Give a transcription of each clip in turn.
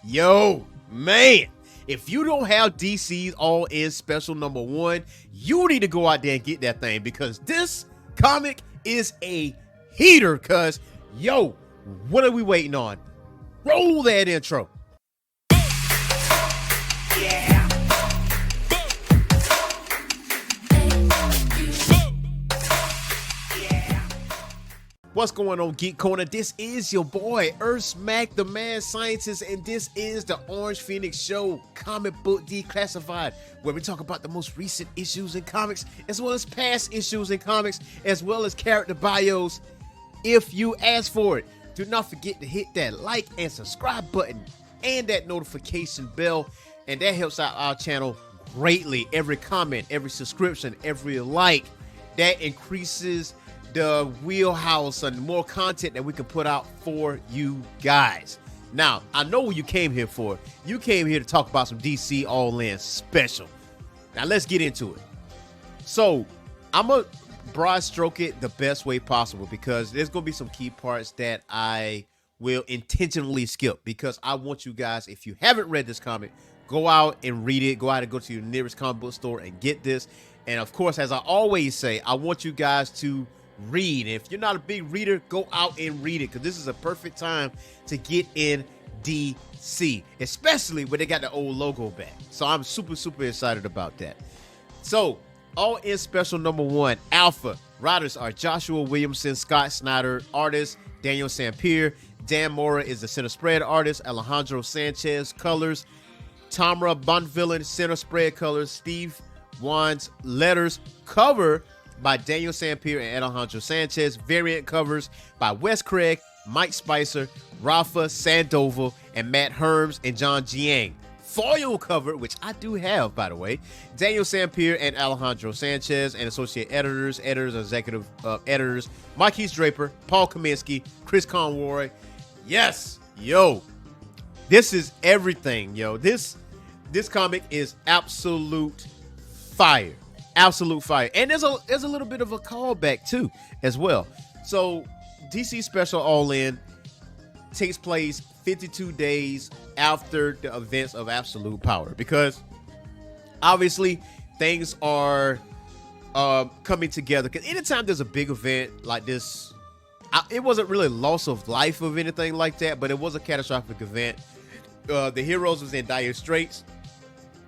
Yo, man, if you don't have DC's All-In Special #1, you need to go out there and get that thing because this comic is a heater, cuz, yo, what are we waiting on? Roll that intro. What's going on, Geek Corner? This is your boy, Earthsmack, the mad scientist, and this is the Orange Phoenix Show, Comic Book Declassified, where we talk about the most recent issues in comics, as well as past issues in comics, as well as character bios, if you ask for it. Do not forget to hit that like and subscribe button and that notification bell, and that helps out our channel greatly. Every comment, every subscription, every like, that increases the wheelhouse and more content that we can put out for you guys. Now, I know what you came here for. You came here to talk about some DC All-In Special. Now, let's get into it. So, I'm going to broad stroke it the best way possible because there's going to be some key parts that I will intentionally skip because I want you guys, if you haven't read this comic, go out and read it. Go out and go to your nearest comic book store and get this. And, of course, as I always say, I want you guys to read. If you're not a big reader, go out and read it because this is a perfect time to get in DC, especially when they got the old logo back. So I'm super excited about that. So All-In Special #1, Alpha. Writers are Joshua Williamson, Scott Snyder. Artist Daniel Sampere. Dan Mora is the center spread artist. Alejandro Sanchez colors. Tamra Bonvillain center spread colors. Steve Wands letters. Cover by Daniel Sampere and Alejandro Sanchez. Variant covers by Wes Craig, Mike Spicer, Rafa Sandoval, and Matt Herms and John Jiang. Foil cover, which I do have, by the way, Daniel Sampere and Alejandro Sanchez, and associate editors, executive editors, Marquise Draper, Paul Kaminsky, Chris Conroy. Yes, yo, this is everything, yo. This comic is absolute fire. Absolute fire. And there's a little bit of a callback too as well. So DC Special All-In takes place 52 days after the events of Absolute Power because obviously things are coming together. Because anytime there's a big event like this, it wasn't really loss of life of anything like that, but it was a catastrophic event. The heroes was in dire straits.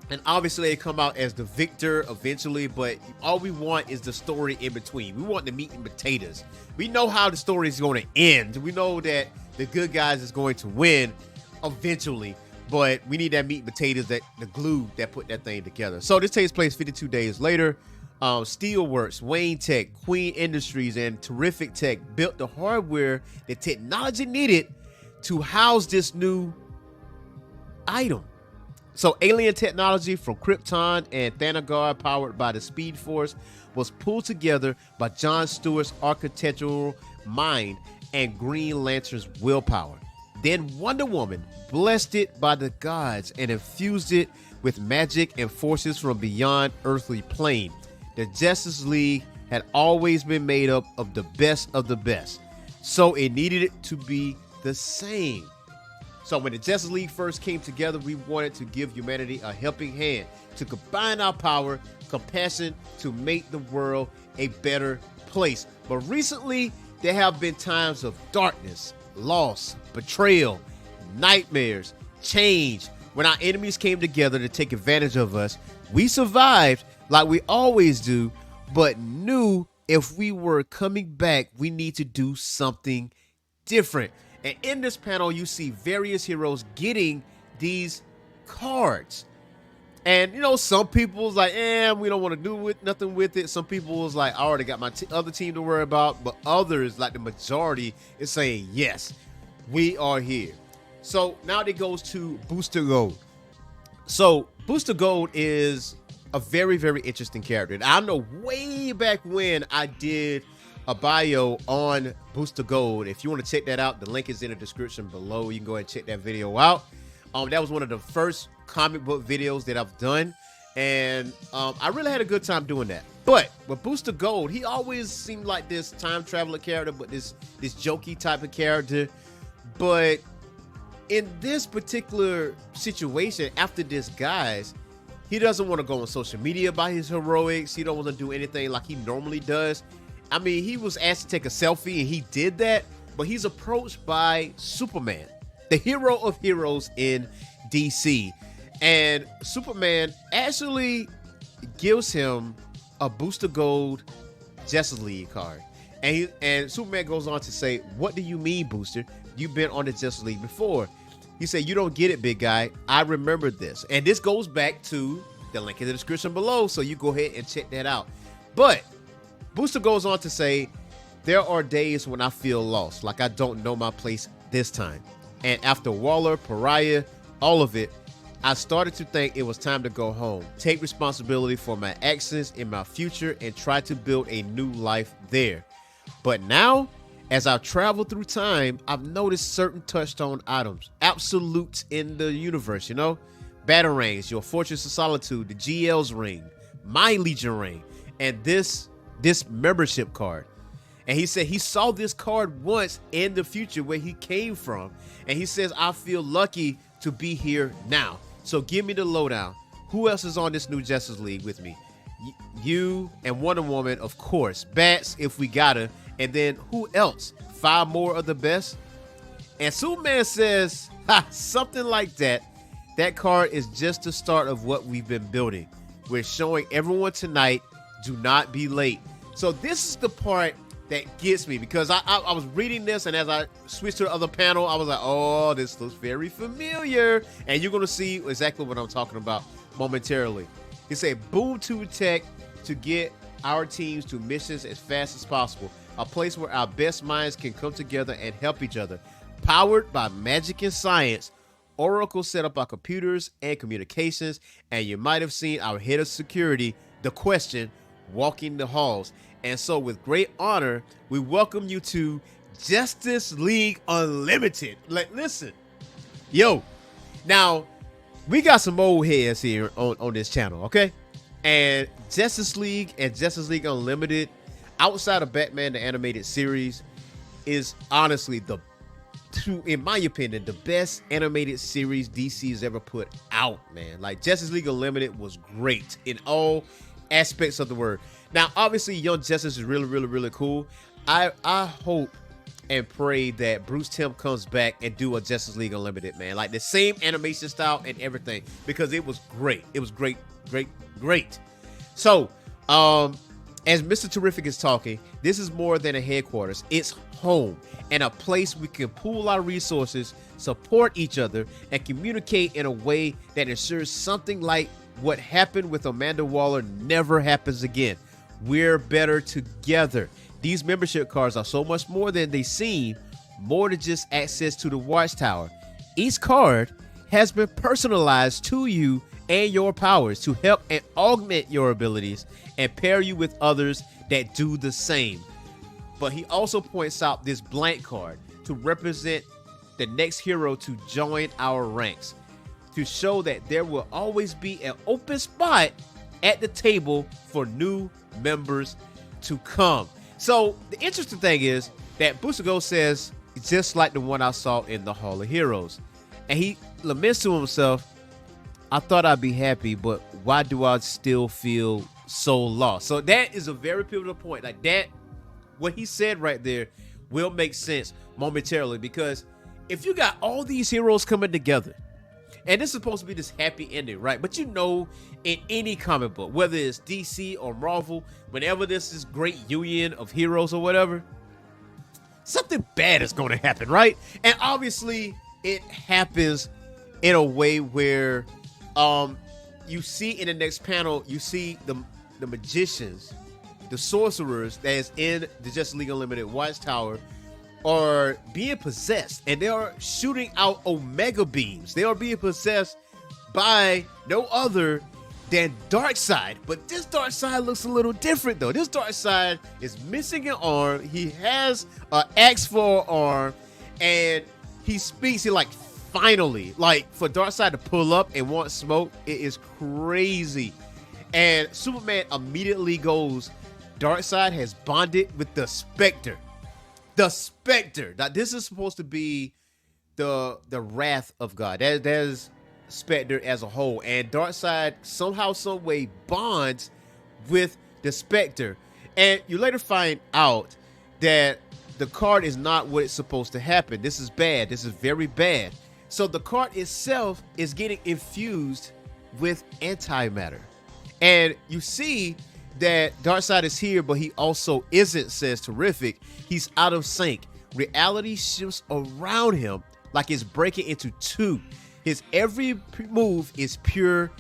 And obviously they come out as the victor eventually, but all we want is the story in between. We want the meat and potatoes. We know how the story is going to end. We know that the good guys is going to win eventually, but we need that meat and potatoes, that the glue that put that thing together. So this takes place 52 days later. Steelworks, Wayne Tech, Queen Industries, and Terrific Tech built the hardware that technology needed to house this new item. So alien technology from Krypton and Thanagar, powered by the Speed Force, was pulled together by John Stewart's architectural mind and Green Lantern's willpower. Then Wonder Woman blessed it by the gods and infused it with magic and forces from beyond earthly plane. The Justice League had always been made up of the best, so it needed it to be the same. So when the Justice League first came together, we wanted to give humanity a helping hand, to combine our power, compassion, to make the world a better place. But recently, there have been times of darkness, loss, betrayal, nightmares, change. When our enemies came together to take advantage of us, we survived like we always do, but knew if we were coming back, we need to do something different. And in this panel, you see various heroes getting these cards. And, you know, some people was like, we don't want to do nothing with it. Some people was like, I already got my other team to worry about. But others, like the majority, is saying, yes, we are here. So now it goes to Booster Gold. So Booster Gold is a very interesting character. And I know way back when I did a bio on Booster Gold. If you want to check that out, the link is in the description below. You can go ahead and check that video out. That was one of the first comic book videos that I've done, and I really had a good time doing that. But with Booster Gold, he always seemed like this time traveler character, but this jokey type of character. But in this particular situation, after this, guys, he doesn't want to go on social media about his heroics. He don't want to do anything like he normally does. I mean, he was asked to take a selfie and he did that, but he's approached by Superman, the hero of heroes in DC. And Superman actually gives him a Booster Gold Justice League card. And Superman goes on to say, "What do you mean, Booster? You've been on the Justice League before." He said, "You don't get it, big guy. I remember this." And this goes back to the link in the description below, so you go ahead and check that out. But Booster goes on to say, "There are days when I feel lost, like I don't know my place this time. And after Waller, Pariah, all of it, I started to think it was time to go home, take responsibility for my actions in my future, and try to build a new life there. But now, as I've traveled through time, I've noticed certain touchstone items, absolutes in the universe, Batarangs, your Fortress of Solitude, the GL's ring, my Legion ring, and this membership card." And he said he saw this card once in the future where he came from. And he says, "I feel lucky to be here now. So give me the lowdown. Who else is on this new Justice League with me? You and Wonder Woman, of course. Bats, if we got her. And then who else? 5 more of the best?" And Superman says, something like that. "That card is just the start of what we've been building. We're showing everyone tonight, do not be late." So this is the part that gets me, because I was reading this, and as I switched to the other panel, I was like, oh, this looks very familiar. And you're going to see exactly what I'm talking about momentarily. He said, "Boom Tube Tech to get our teams to missions as fast as possible. A place where our best minds can come together and help each other. Powered by magic and science. Oracle set up our computers and communications, and you might have seen our head of security, the Question, walking the halls. And so with great honor, we welcome you to Justice League Unlimited." Like, listen, yo, now we got some old heads here on this channel, okay? And Justice League and Justice League Unlimited, outside of Batman the Animated Series, is honestly in my opinion, the best animated series DC has ever put out, man. Like, Justice League Unlimited was great in all aspects of the word. Now, obviously, Young Justice is really, really, really cool. I hope and pray that Bruce Timm comes back and do a Justice League Unlimited, man. Like, the same animation style and everything, because it was great. It was great, great, great. So, as Mr. Terrific is talking, this is more than a headquarters. It's home and a place we can pool our resources, support each other, and communicate in a way that ensures something like what happened with Amanda Waller never happens again. We're better together. These membership cards are so much more than they seem, more than just access to the Watchtower. Each card has been personalized to you and your powers to help and augment your abilities and pair you with others that do the same. But he also points out this blank card to represent the next hero to join our ranks, to show that there will always be an open spot at the table for new members to come. So the interesting thing is that Booster Gold says, just like the one I saw in the Hall of Heroes. And he laments to himself, "I thought I'd be happy, but why do I still feel so lost?" So that is a very pivotal point. Like, that, what he said right there will make sense momentarily, because if you got all these heroes coming together, and this is supposed to be this happy ending, right? But in any comic book, whether it's DC or Marvel, whenever this is great union of heroes or whatever, something bad is going to happen, right? And obviously, it happens in a way where you see in the next panel, you see the magicians, the sorcerers that is in the Justice League Unlimited Watchtower are being possessed, and they are shooting out Omega beams. They are being possessed by no other than Darkseid. But this Darkseid looks a little different, though. This Darkseid is missing an arm. He has an axe for an arm, and he speaks. He like, finally, like, for Darkseid to pull up and want smoke, it is crazy. And Superman immediately goes, "Darkseid has bonded with the Spectre." The Spectre. Now, this is supposed to be the wrath of God. There's Spectre as a whole, and Darkseid somehow, some way bonds with the Spectre, and you later find out that the card is not what it's supposed to happen. This is bad. This is very bad. So the card itself is getting infused with antimatter, and you see that Darkseid is here, but he also isn't, says Terrific. He's out of sync. Reality shifts around him like it's breaking into two. His every move is pure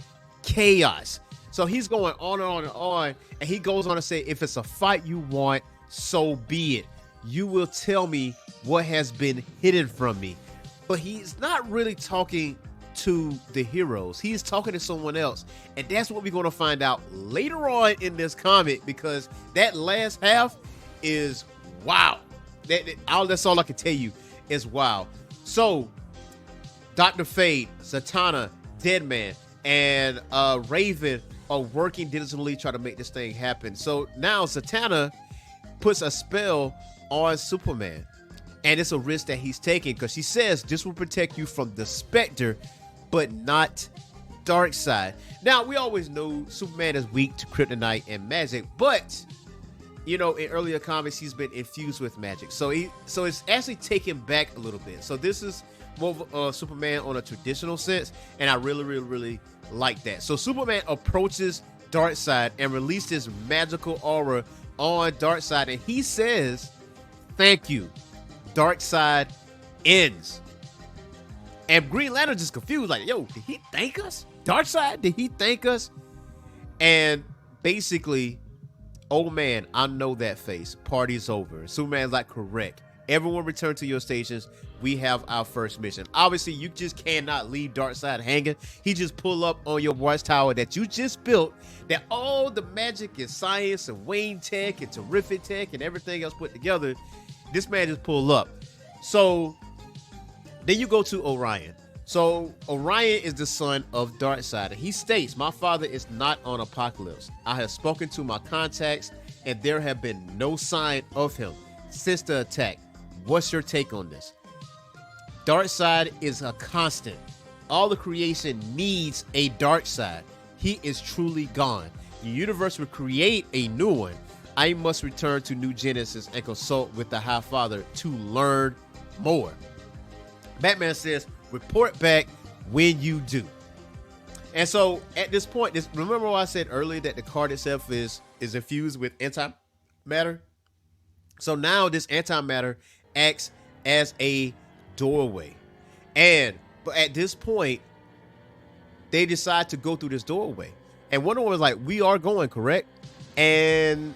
chaos. So he's going on and on and on, and he goes on to say, if it's a fight you want, so be it. You will tell me what has been hidden from me. But he's not really talking to the heroes. He's talking to someone else, and that's what we're going to find out later on in this comic, because that last half is wow. That's all I can tell you is wow. So Dr. Fate, Zatanna, Deadman, and Raven are working diligently trying to make this thing happen. So now Zatanna puts a spell on Superman, and it's a risk that he's taking, because she says this will protect you from the Spectre, but not Darkseid. Now, we always know Superman is weak to kryptonite and magic, but you know, in earlier comics, he's been infused with magic. So it's actually taken back a little bit. So this is more of Superman on a traditional sense, and I really, really, really like that. So Superman approaches Darkseid and releases magical aura on Darkseid, and he says, "Thank you." Darkseid ends. And Green Lantern just confused, like, yo, did he thank us? Darkseid, did he thank us? And basically, oh man, I know that face. Party's over. Superman's like, correct. Everyone return to your stations. We have our first mission. Obviously, you just cannot leave Darkseid hanging. He just pull up on your watchtower that you just built, that all the magic and science and Wayne tech and Terrific tech and everything else put together. This man just pull up. So then you go to Orion. So Orion is the son of Darkseid, and he states, my father is not on Apocalypse. I have spoken to my contacts, and there have been no sign of him since the attack. What's your take on this? Darkseid is a constant. All the creation needs a Darkseid. He is truly gone. The universe will create a new one. I must return to New Genesis and consult with the High Father to learn more. Batman says, report back when you do. And so at this point, remember what I said earlier that the card itself is infused with antimatter? So now this antimatter acts as a doorway. But at this point, they decide to go through this doorway. And Wonder Woman's like, we are going, correct? And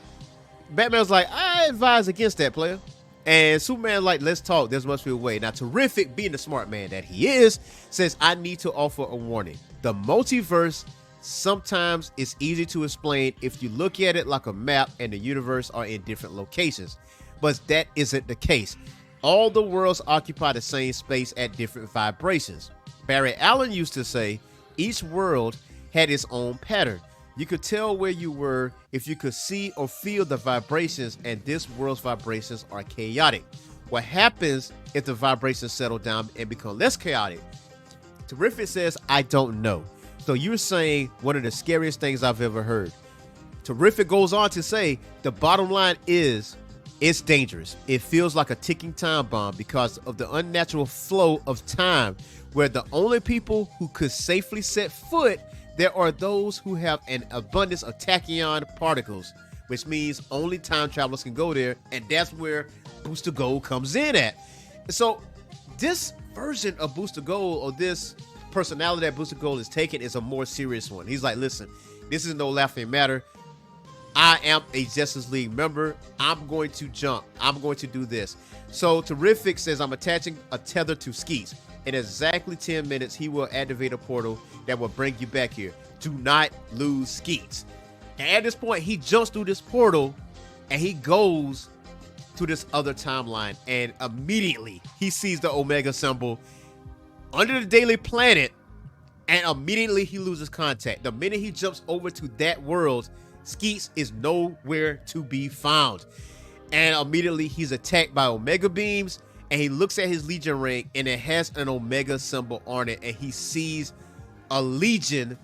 Batman's like, I advise against that, player. And Superman like, let's talk. There must be a way. Now, Terrific, being the smart man that he is, says, I need to offer a warning. The multiverse sometimes is easy to explain if you look at it like a map and the universe are in different locations. But that isn't the case. All the worlds occupy the same space at different vibrations. Barry Allen used to say, each world had its own pattern. You could tell where you were if you could see or feel the vibrations, and this world's vibrations are chaotic. What happens if the vibrations settle down and become less chaotic? Terrific says, I don't know. So you're saying one of the scariest things I've ever heard. Terrific goes on to say, the bottom line is, it's dangerous. It feels like a ticking time bomb because of the unnatural flow of time, where the only people who could safely set foot there are those who have an abundance of tachyon particles, which means only time travelers can go there, and that's where Booster Gold comes in at. So this version of Booster Gold, or this personality that Booster Gold is taking, is a more serious one. He's like, listen, this is no laughing matter. I am a Justice League member. I'm going to jump. I'm going to do this. So Terrific says, I'm attaching a tether to Skeets. In exactly 10 minutes, he will activate a portal that will bring you back here. Do not lose Skeets. And at this point, he jumps through this portal and he goes to this other timeline. And immediately he sees the Omega symbol under the Daily Planet, and immediately he loses contact. The minute he jumps over to that world, Skeets is nowhere to be found. And immediately he's attacked by Omega beams, and he looks at his Legion ring, and it has an Omega symbol on it, and he sees a Legion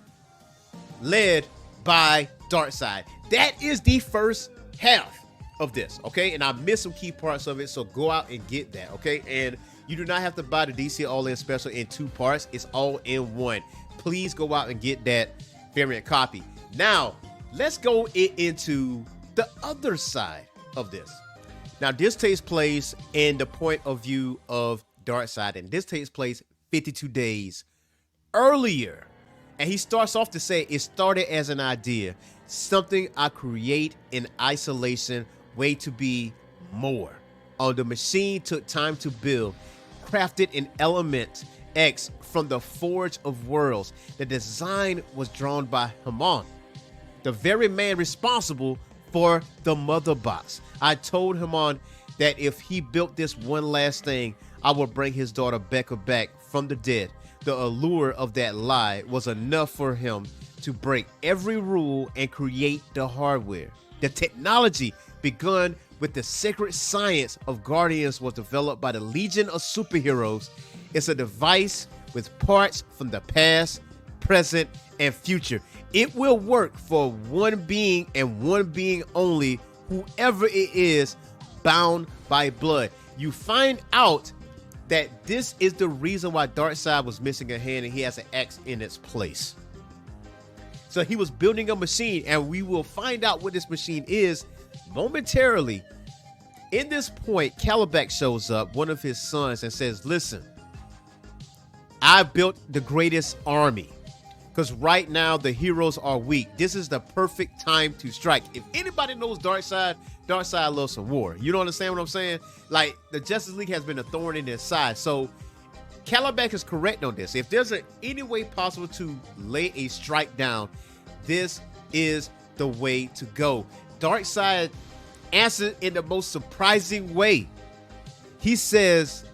led by Darkseid. That is the first half of this, okay? And I missed some key parts of it, so go out and get that, okay? And you do not have to buy the DC All-In Special in 2 parts. It's all in one. Please go out and get that variant copy. Now, let's go into the other side of this. Now, this takes place in the point of view of Darkseid, and this takes place 52 days earlier. And he starts off to say, it started as an idea, something I create in isolation, way to be more. The machine took time to build, crafted an element X from the Forge of Worlds. The design was drawn by Haman, the very man responsible for the mother box. I told Haman that if he built this one last thing, I would bring his daughter Becca back from the dead. The allure of that lie was enough for him to break every rule and create the hardware. The technology begun with the sacred science of Guardians was developed by the Legion of Superheroes. It's a device with parts from the past, present, and future. It will work for one being and one being only, whoever it is, bound by blood. You find out that this is the reason why Darkseid was missing a hand and he has an X in its place. So he was building a machine, and we will find out what this machine is momentarily. In this point, Caliban shows up, one of his sons, and says, listen, I built the greatest army because right now the heroes are weak. This is the perfect time to strike. If anybody knows Darkseid, Darkseid loves some war. You don't understand what I'm saying? Like, the Justice League has been a thorn in their side. So Caliban is correct on this. If there's any way possible to lay a strike down, this is the way to go. Darkseid answered in the most surprising way. He says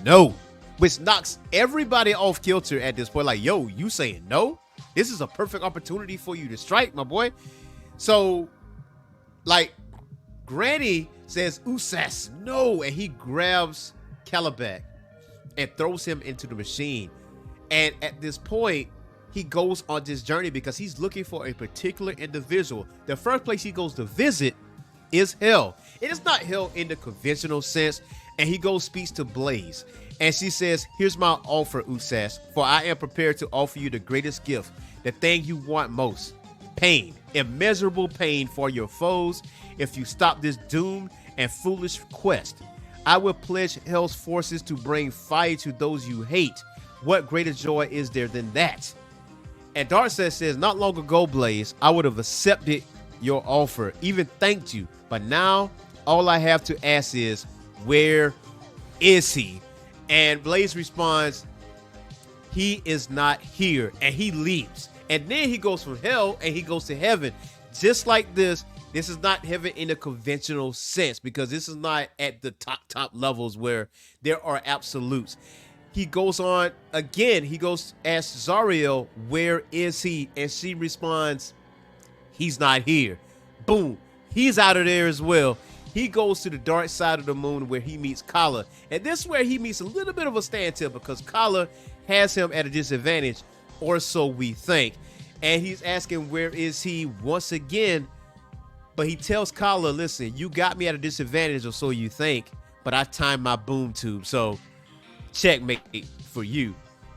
no, which knocks everybody off kilter at this point. Like, yo, you saying no? This is a perfect opportunity for you to strike, my boy. So, like, Granny says, Usas, no, and he grabs Caliban and throws him into the machine. And at this point, he goes on this journey because he's looking for a particular individual. The first place he goes to visit is Hell. It is not Hell in the conventional sense. And he goes speaks to Blaze. And she says, here's my offer, Usas, for I am prepared to offer you the greatest gift, the thing you want most. Pain, immeasurable pain for your foes. If you stop this doomed and foolish quest, I will pledge Hell's forces to bring fire to those you hate. What greater joy is there than that? And Darkseid says, not long ago, Blaze, I would have accepted your offer, even thanked you. But now all I have to ask is, where is he? And Blaze responds, he is not here. And he leaves. And then he goes from hell and he goes to heaven. Just like this, this is not heaven in a conventional sense, because this is not at the top levels where there are absolutes. He goes on again. He goes, asks Zariel, where is he? And she responds, he's not here. Boom. He's out of there as well. He goes to the dark side of the moon where he meets Kala. And this is where he meets a little bit of a standstill because Kala has him at a disadvantage, or so we think. And he's asking, where is he once again? But he tells Kala, listen, you got me at a disadvantage, or so you think, but I timed my boom tube. So checkmate for you.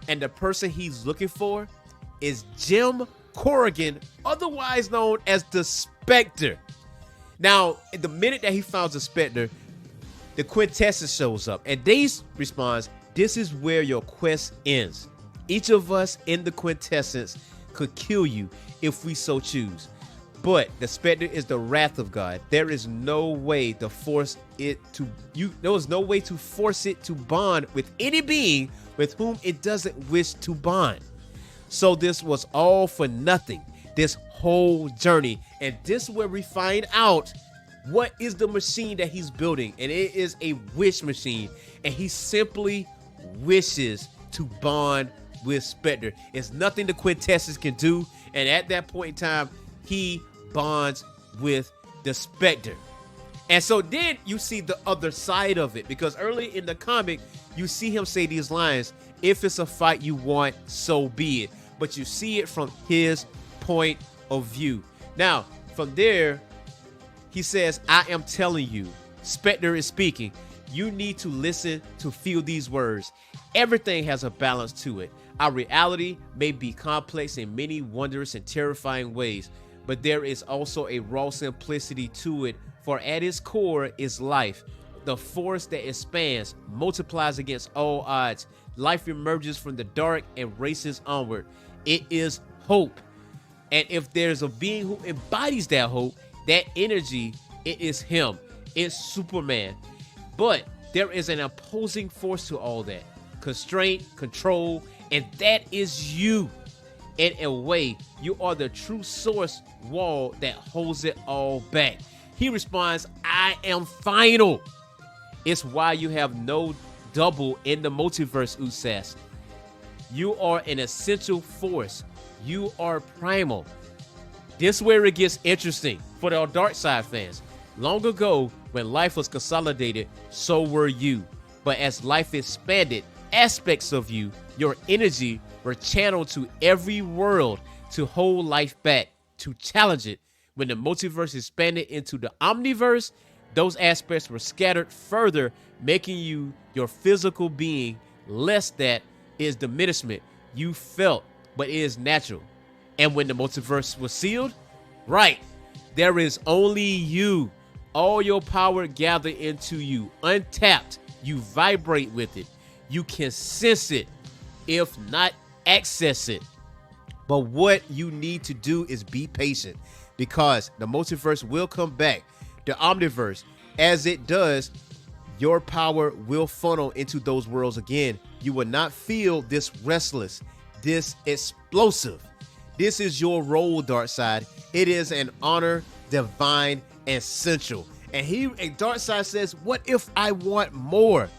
And the person he's looking for is Jim Corrigan, otherwise known as the Spectre. Now, in the minute that he finds the Spectre, the Quintessence shows up, and Daze responds, this is where your quest ends. Each of us in the Quintessence could kill you if we so choose. But the Spectre is the wrath of God. There is no way to force it to there was no way to force it to bond with any being with whom it doesn't wish to bond. So this was all for nothing, this whole journey. And this is where we find out what is the machine that he's building. And it is a wish machine. And he simply wishes to bond with Spectre. It's nothing the Quintessence can do. And at that point in time, he bonds with the Spectre. And so then you see the other side of it, because early in the comic, you see him say these lines, if it's a fight you want, so be it. But you see it from his point of view. Now, from there, he says, I am telling you, Spectre is speaking, you need to listen to feel these words. Everything has a balance to it. Our reality may be complex in many wondrous and terrifying ways, but there is also a raw simplicity to it, for at its core is life. The force that expands, multiplies against all odds. Life emerges from the dark and races onward. It is hope. And if there's a being who embodies that hope, that energy, it is him. It's Superman. But there is an opposing force to all that. Constraint, control, and that is you. In a way, you are the true source wall that holds it all back. He responds, I am final. It's why you have no double in the multiverse, Usas. You are an essential force. You are primal. This is where it gets interesting for the Dark Side fans. Long ago, when life was consolidated, so were you. But as life expanded, aspects of you, your energy, were channeled to every world to hold life back, to challenge it. When the multiverse expanded into the omniverse, those aspects were scattered further, making you your physical being less. That is diminishment you felt, but it is natural. And when the multiverse was sealed, right, there is only you. All your power gathered into you, untapped. You vibrate with it. You can sense it, if not access it. But what you need to do is be patient, because the multiverse will come back. The omniverse, as it does, your power will funnel into those worlds again. You will not feel this restless, this explosive. This is your role, Darkseid. It is an honor, divine, and essential. And Darkseid says, what if I want more?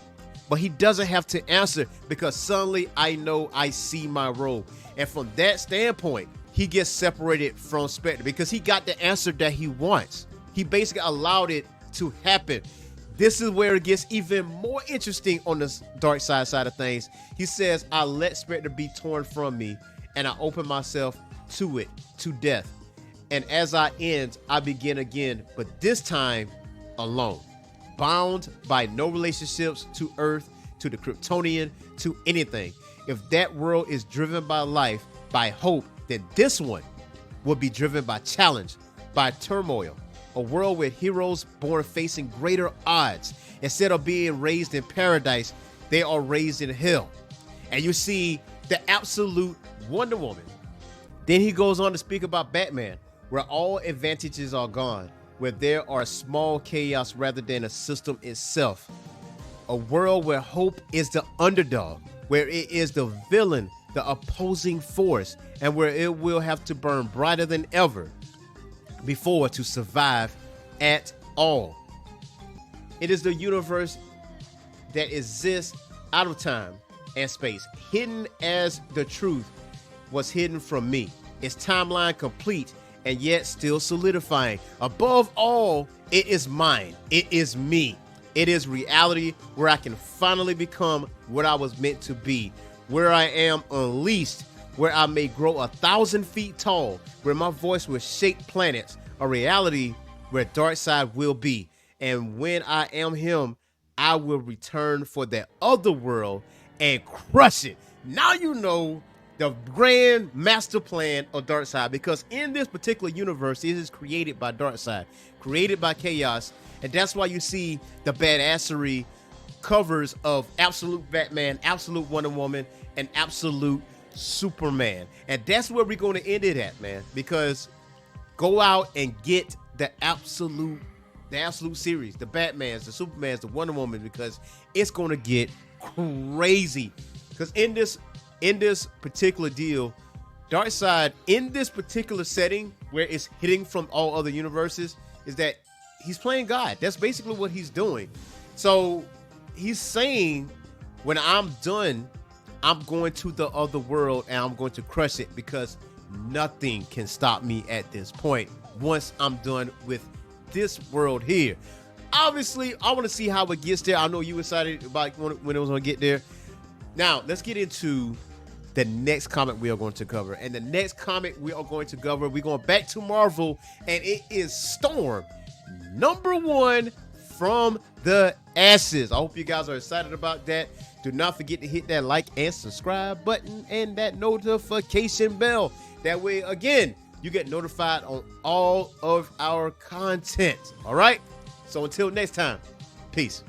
But he doesn't have to answer, because suddenly I know I see my role. And from that standpoint, he gets separated from Spectre because he got the answer that he wants. He basically allowed it to happen. This is where it gets even more interesting on the Darkseid side of things. He says, I let Spectre be torn from me, and I open myself to it, to death. And as I end, I begin again, but this time alone. Bound by no relationships to Earth, to the Kryptonian, to anything. If that world is driven by life, by hope, then this one will be driven by challenge, by turmoil. A world with heroes born facing greater odds. Instead of being raised in paradise, they are raised in hell. And you see the absolute Wonder Woman. Then he goes on to speak about Batman, where all advantages are gone, where there are small chaos rather than a system itself. A world where hope is the underdog, where it is the villain, the opposing force, and where it will have to burn brighter than ever before to survive at all. It is the universe that exists out of time and space, hidden as the truth was hidden from me. Its timeline complete and yet still solidifying. Above all, it is mine. It is me. It is reality where I can finally become what I was meant to be, where I am unleashed, where I may grow 1,000 feet tall, where my voice will shake planets, a reality where Darkseid will be. And when I am him, I will return for that other world and crush it. Now you know the grand master plan of Darkseid, because in this particular universe, it is created by Darkseid, created by Chaos, and that's why you see the badassery covers of Absolute Batman, Absolute Wonder Woman, and Absolute Superman. And that's where we're going to end it at, man, because go out and get the absolute series, the Batmans, the Supermans, the Wonder Woman, because it's going to get crazy. Because in this particular deal, Darkseid, in this particular setting where it's hitting from all other universes, is that he's playing God. That's basically what he's doing. So he's saying, when I'm done, I'm going to the other world and I'm going to crush it, because nothing can stop me at this point once I'm done with this world here. obviously, I want to see how it gets there. I know you excited about when it was going to get there. Now, let's get into the next comic we are going to cover. And the next comic we are going to cover, we're going back to Marvel, and it is Storm, #1 from the Ashes. I hope you guys are excited about that. Do not forget to hit that like and subscribe button and that notification bell. That way, again, you get notified on all of our content. All right? So until next time, peace.